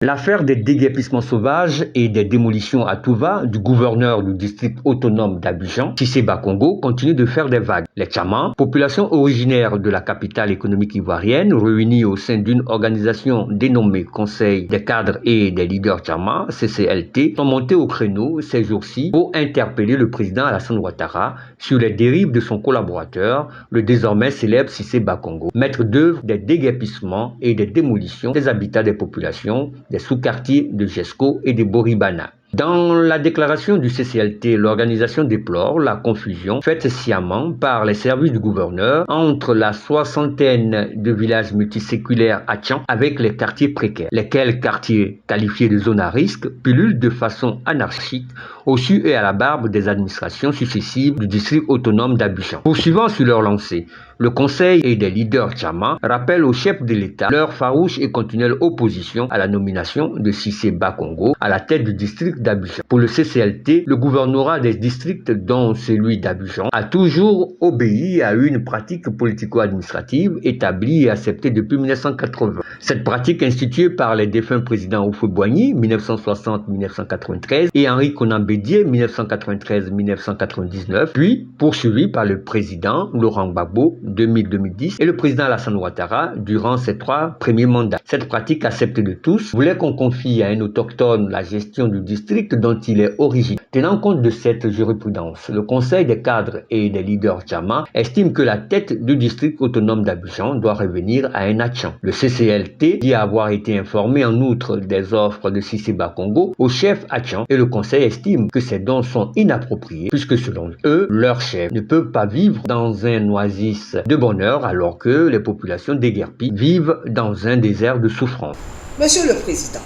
L'affaire des déguerpissements sauvages et des démolitions à tout va du gouverneur du district autonome d'Abidjan, Cissé Bakongo, continue de faire des vagues. Les Tchamans, population originaire de la capitale économique ivoirienne, réunie au sein d'une organisation dénommée Conseil des cadres et des leaders Tchamans, CCLT, sont montés au créneau ces jours-ci pour interpeller le président Alassane Ouattara sur les dérives de son collaborateur, le désormais célèbre Cissé Bakongo, maître d'œuvre des déguerpissements et des démolitions des habitats des populations des sous-quartiers de Jesco et de Boribana. Dans la déclaration du CCLT, l'organisation déplore la confusion faite sciemment par les services du gouverneur entre la soixantaine de villages multiséculaires à Tchan avec les quartiers précaires, lesquels quartiers qualifiés de zones à risque pullulent de façon anarchique au su et à la barbe des administrations successives du district autonome d'Abidjan. Poursuivant sur leur lancée, le Conseil et des leaders tchamans rappellent au chef de l'État leur farouche et continuelle opposition à la nomination de Cissé Bakongo à la tête du district d'Abidjan. Pour le CCLT, le gouvernorat des districts, dont celui d'Abidjan, a toujours obéi à une pratique politico-administrative établie et acceptée depuis 1980. Cette pratique instituée par les défunts présidents Houphouët-Boigny, 1960-1993, et Henri Konan Bédié, 1993-1999, puis poursuivie par le président Laurent Gbagbo, 2000-2010, et le président Alassane Ouattara durant ses 3 premiers mandats. Cette pratique acceptée de tous voulait qu'on confie à un autochtone la gestion du district dont il est originaire. Tenant compte de cette jurisprudence, le Conseil des cadres et des leaders tchamans estime que la tête du district autonome d'Abidjan doit revenir à un Atchan. Le CCLT dit avoir été informé en outre des offres de Cissé Bakongo au chef Atchan et le Conseil estime que ces dons sont inappropriés puisque selon eux, leur chef ne peut pas vivre dans un oasis de bonheur alors que les populations déguerpies vivent dans un désert de souffrance. Monsieur le Président,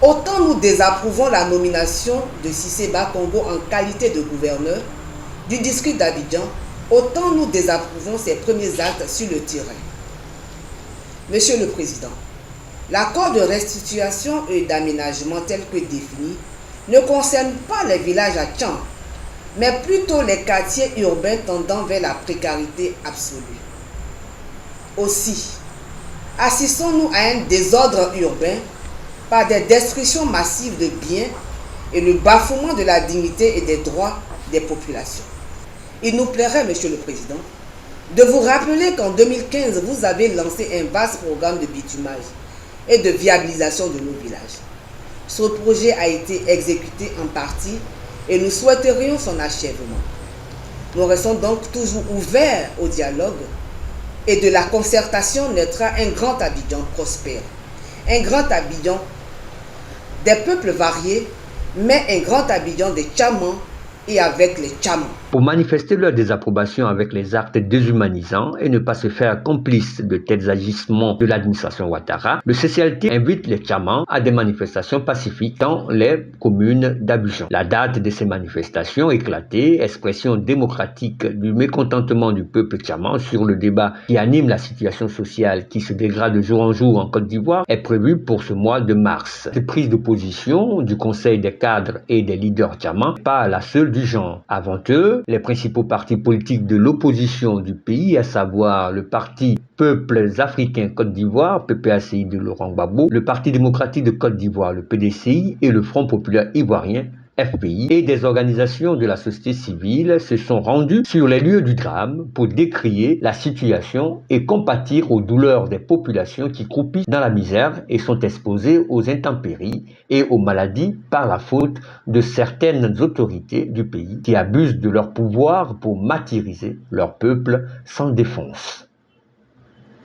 autant nous désapprouvons la nomination de Cissé Bakongo en qualité de gouverneur du district d'Abidjan, autant nous désapprouvons ses premiers actes sur le terrain. Monsieur le Président, l'accord de restitution et d'aménagement tel que défini ne concerne pas les villages à Tchan, mais plutôt les quartiers urbains tendant vers la précarité absolue. Aussi, assistons-nous à un désordre urbain par des destructions massives de biens et le bafouement de la dignité et des droits des populations. Il nous plairait, Monsieur le Président, de vous rappeler qu'en 2015, vous avez lancé un vaste programme de bitumage et de viabilisation de nos villages. Ce projet a été exécuté en partie et nous souhaiterions son achèvement. Nous restons donc toujours ouverts au dialogue et de la concertation naîtra un grand Abidjan prospère, un grand Abidjan des peuples variés, mais un grand Abidjan des Tchamans et avec les Tchamans. Pour manifester leur désapprobation avec les actes déshumanisants et ne pas se faire complice de tels agissements de l'administration Ouattara, le CCLT invite les Tchamans à des manifestations pacifiques dans les communes d'Abidjan. La date de ces manifestations éclatées, expression démocratique du mécontentement du peuple tchaman sur le débat qui anime la situation sociale qui se dégrade de jour en jour en Côte d'Ivoire, est prévue pour ce mois de mars. Cette prise de position du Conseil des cadres et des leaders tchamans n'est pas la seule du genre. Avant eux, les principaux partis politiques de l'opposition du pays, à savoir le Parti Peuples Africains Côte d'Ivoire, PPACI de Laurent Gbagbo, le Parti démocratique de Côte d'Ivoire, le PDCI, et le Front populaire ivoirien, FPI, et des organisations de la société civile se sont rendus sur les lieux du drame pour décrier la situation et compatir aux douleurs des populations qui croupissent dans la misère et sont exposées aux intempéries et aux maladies par la faute de certaines autorités du pays qui abusent de leur pouvoir pour martyriser leur peuple sans défense.